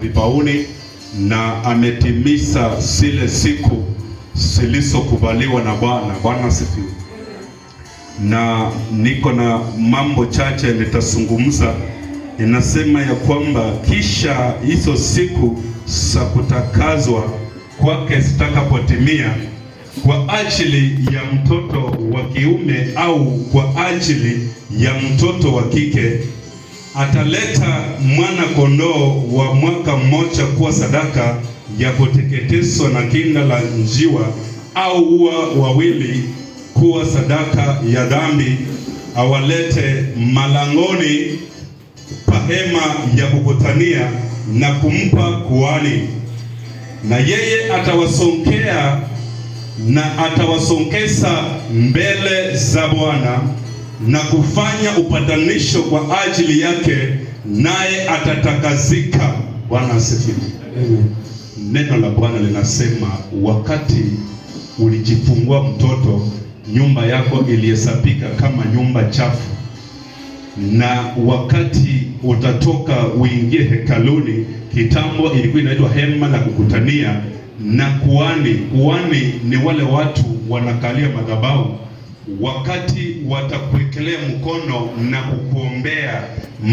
madhabahuni na ametimiza zile siku zilizokubaliwa na Bwana. Bwana asifiwe. Na niko na mambo chache nitazungumza. Inasema ya kwamba kisha hizo siku za kutakazwa kwake zitakapotimia, kwa ajili ya mtoto wa kiume au kwa ajili ya mtoto wa kike, ataleta mwana kondoo wa mwaka mmoja kuwa sadaka ya kuteketezwa, na kinda la njiwa au ua wawili kuwa sadaka ya dhambi. Awalete malangoni pa hema ya kukutania na kumpa kuhani, na yeye atawasongea na atawasongeza mbele za Bwana na kufanya upatanisho kwa ajili yake, naye atatakazika. Bwana asifiwe. Neno la Bwana linasema wakati ulijifungua mtoto, nyumba yako ilihesabika kama nyumba chafu, na wakati utatoka uingie hekaluni, kitambo ilikuwa inaitwa hema la kukutania, na kuhani ni wale watu wanakalia madhabahu. Wakati watakuwekelea mkono na kukuombea,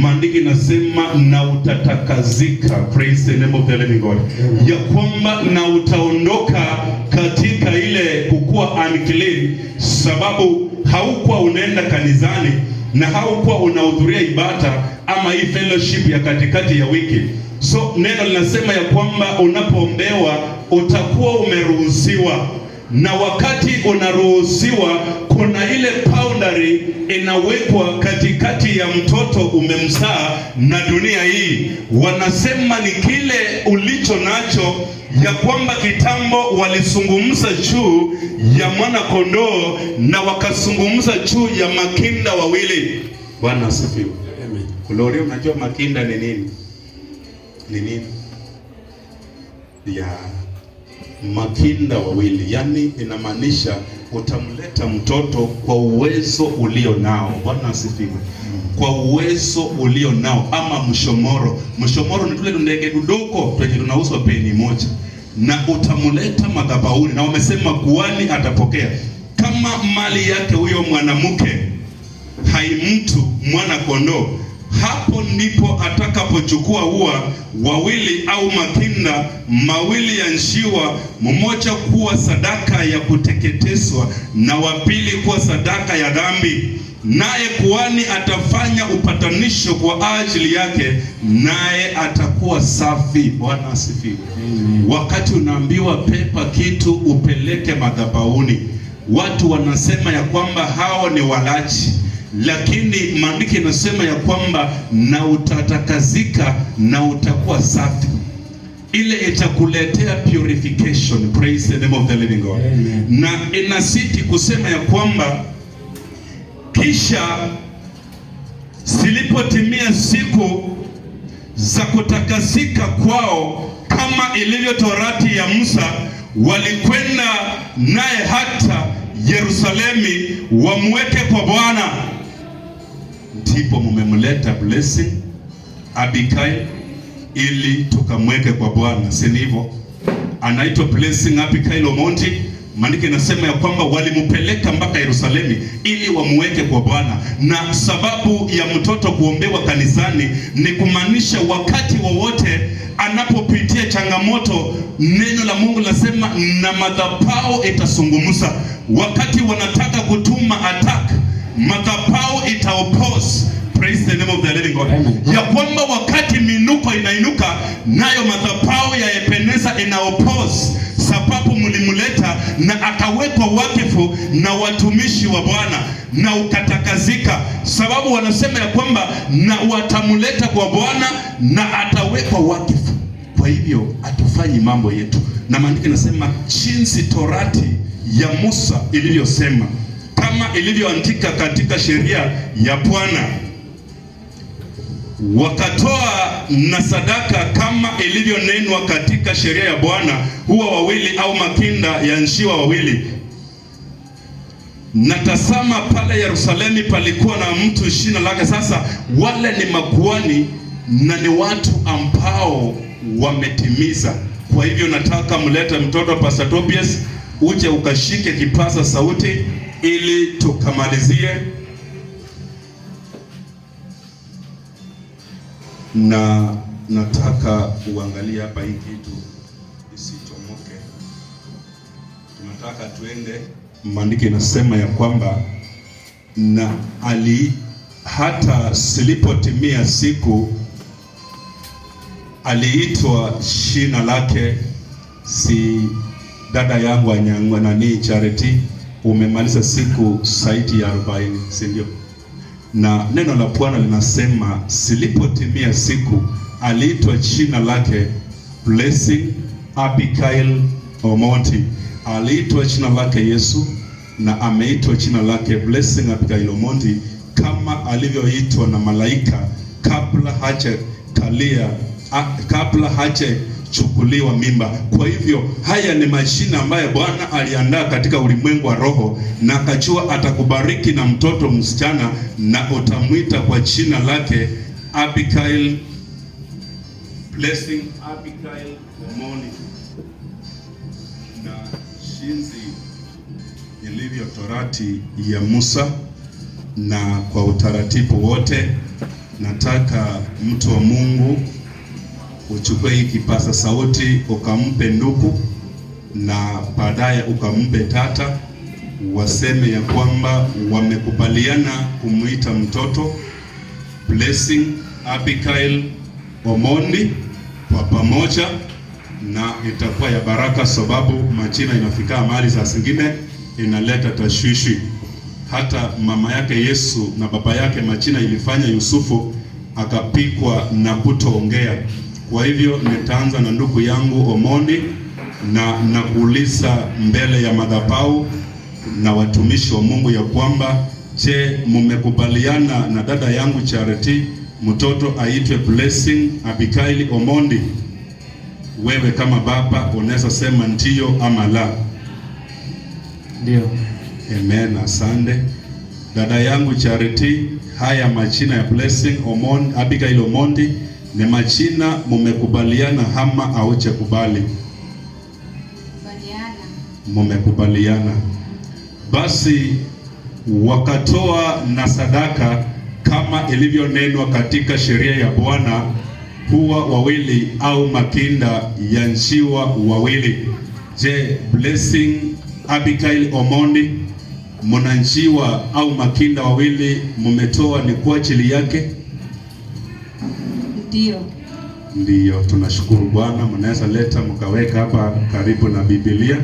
maandiko nasema na utatakazika. Praise the name of the living God. Ya kwamba na utaondoka katika ile kukua unclean, sababu haukuwa unaenda kanisani na haukuwa unahudhuria ibada ama hii fellowship ya katikati ya wiki. So neno linasema ya kwamba unapoombewa utakuwa umeruhusiwa, na wakati unaruhusiwa kuna ile boundary inawekwa katikati ya mtoto umemzaa na dunia hii. Wanasema ni kile ulicho nacho, ya kwamba kitambo walizungumza juu ya mwana kondoo na wakazungumza juu ya makinda wawili. Bwana asifiwe. Amen. Gloria, unajua makinda ni nini? Ni nini? Ya makinda wawili, yani inamaanisha utamleta mtoto kwa uwezo ulio nao. Bwana asifiwe. Kwa uwezo ulio nao, ama mshomoro. Mshomoro ni tule ndege duduko twenye tunauzwa peni moja, na utamleta madhabahuni, na wamesema kuhani atapokea kama mali yake huyo mwanamke haimtu mwana kondoo. Hapo ndipo atakapochukua ua wawili au makinda mawili ya njiwa, mmoja kuwa sadaka ya kuteketezwa na wa pili kuwa sadaka ya dhambi, naye kuhani atafanya upatanisho kwa ajili yake, naye atakuwa safi. Bwana asifiwe. Wakati unaambiwa pepa kitu upeleke madhabahuni, watu wanasema ya kwamba hao ni walaji, lakini maandiko inasema ya kwamba na utatakazika na utakuwa safi. Ile itakuletea purification. Praise the name of the living God. Amen. Na inasiti kusema ya kwamba kisha zilipotimia siku za kutakasika kwao, kama ilivyo torati ya Musa, walikwenda naye hata Yerusalemi wamweke kwa Bwana. Ndipo mumemleta blessing Abigail ili tukamweke kwa Bwana, si hivyo? Anaitwa blessing Abigail Omondi. Maandiko inasema ya kwamba walimpeleka mpaka Yerusalemi ili wamweke kwa Bwana. Na sababu ya mtoto kuombewa kanisani ni kumaanisha wakati wowote anapopitia changamoto, neno la Mungu lasema na madhabahu itasungumuza. Wakati wanataka kutuma attack, madhabahu itaoppose. Praise the name of the living God. Amen. Ya kwamba wakati minuko inainuka, nayo madhabahu ya Ebeneza inaoppose, sababu mlimuleta na akawekwa wakifu na watumishi wa Bwana na ukatakazika. Sababu wanasema ya kwamba na watamuleta kwa Bwana na atawekwa wakifu. Kwa hivyo atufanyi mambo yetu, na maandiko inasema jinsi torati ya Musa ilivyosema, kama ilivyoandika katika sheria ya Bwana, wakatoa na sadaka kama ilivyonenwa katika sheria ya Bwana, huwa wawili au makinda ya njiwa wawili. Na tazama, pale Yerusalemu palikuwa na mtu jina lake. Sasa wale ni makuhani na ni watu ambao wametimiza. Kwa hivyo nataka mlete mtoto Pastor Tobias, uje ukashike kipaza sauti ili tukamalizie. Na nataka uangalie hapa hii kitu isichomoke. Tunataka tuende, maandiko inasema ya kwamba na hata silipotimia siku aliitwa shina lake. Si dada yangu Anyang'wa nani Charity, umemaliza siku zaidi ya 40, si ndio? Na neno la Bwana linasema silipotimia siku aliitwa jina lake Blessing Abigail Omondi. Aliitwa jina lake Yesu na ameitwa jina lake Blessing Abigail Omondi kama alivyoitwa na malaika kabla hajachukuliwa mimba. Kwa hivyo haya ni majina ambayo Bwana aliandaa katika ulimwengu wa roho, na akajua atakubariki na mtoto msichana, na utamwita kwa jina lake Abigail, Blessing Abigail Omondi. Na jinsi ilivyo torati ya Musa na kwa utaratibu wote, nataka mtu wa Mungu uchukue hii kipaza sauti ukampe ndugu na baadaye ukampe tata, waseme ya kwamba wamekubaliana kumuita mtoto Blessing Abigail Omondi kwa pamoja, na itakuwa ya baraka, sababu majina inafika mahali saa zingine inaleta tashwishi. Hata mama yake Yesu na baba yake majina ilifanya Yusufu akapikwa na kutoongea. Kwa hivyo nitaanza na ndugu yangu Omondi, na nakuuliza mbele ya madhabahu na watumishi wa Mungu ya kwamba, je, mmekubaliana na dada yangu Charity mtoto aitwe Blessing Abigail Omondi? Wewe kama baba unaweza sema ndio ama la. Ndio. Amen, asante. Dada yangu Charity, haya majina ya Blessing Omondi, Abigail Omondi ni majina mmekubaliana ama haujakubali? Mmekubaliana. Basi wakatoa na sadaka kama ilivyonenwa katika sheria ya Bwana, huwa wawili au makinda ya njiwa wawili. Je, Blessing Abigail Omondi, mna njiwa au makinda wawili mmetoa ni kwa ajili yake? Ndio. Ndio, tunashukuru Bwana. Mnaweza leta mkaweka hapa karibu na Biblia.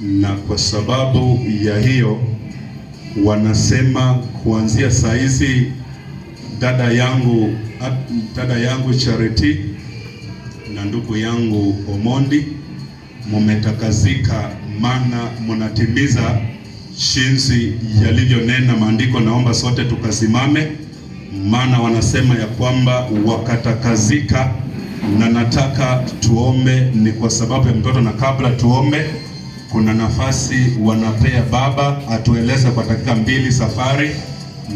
Na kwa sababu ya hiyo wanasema kuanzia saa hizi dada yangu Charity na ndugu yangu Omondi mumetakazika, maana mnatimiza jinsi yalivyonena maandiko. Naomba sote tukasimame, maana wanasema ya kwamba wakatakazika, na nataka tuombe. Ni kwa sababu ya mtoto, na kabla tuombe kuna nafasi wanapea baba atueleze kwa dakika 2 safari,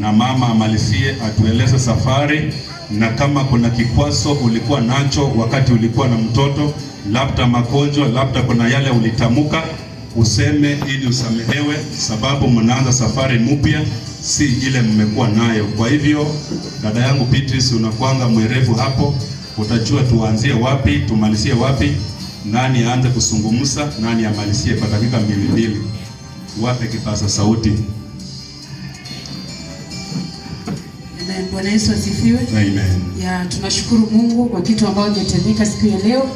na mama amalizie atueleze safari, na kama kuna kikwazo ulikuwa nacho wakati ulikuwa na mtoto, labda magonjwa, labda kuna yale ulitamuka, useme ili usamehewe, sababu mnaanza safari mpya, si ile mmekuwa nayo. Kwa hivyo dada yangu Beatrice, unakuanga mwerevu hapo, utajua tuanzie wapi tumalizie wapi, nani aanze kuzungumza, nani amalizie kwa dakika 2. Wape kipaza sauti. Amen. Bwana Yesu asifiwe. Amen. Ya, tunashukuru Mungu kwa kitu ambacho kimetendeka siku ya leo,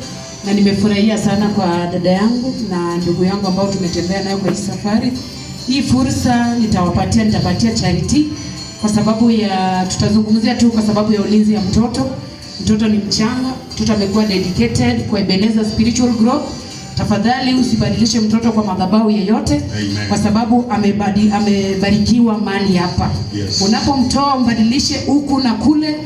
na nimefurahia sana kwa dada yangu na ndugu yangu ambao tumetembea nayo kwa hii safari. Hii fursa nitapatia Charity kwa sababu ya, tutazungumzia tu kwa sababu ya ulinzi ya mtoto. Mtoto ni mchanga, mtoto amekuwa dedicated kwa Ebenezer Spiritual Growth. Tafadhali usibadilishe mtoto kwa madhabahu yeyote. Amen. Kwa sababu amebarikiwa mali hapa. Yes. Unapomtoa umbadilishe huku na kule.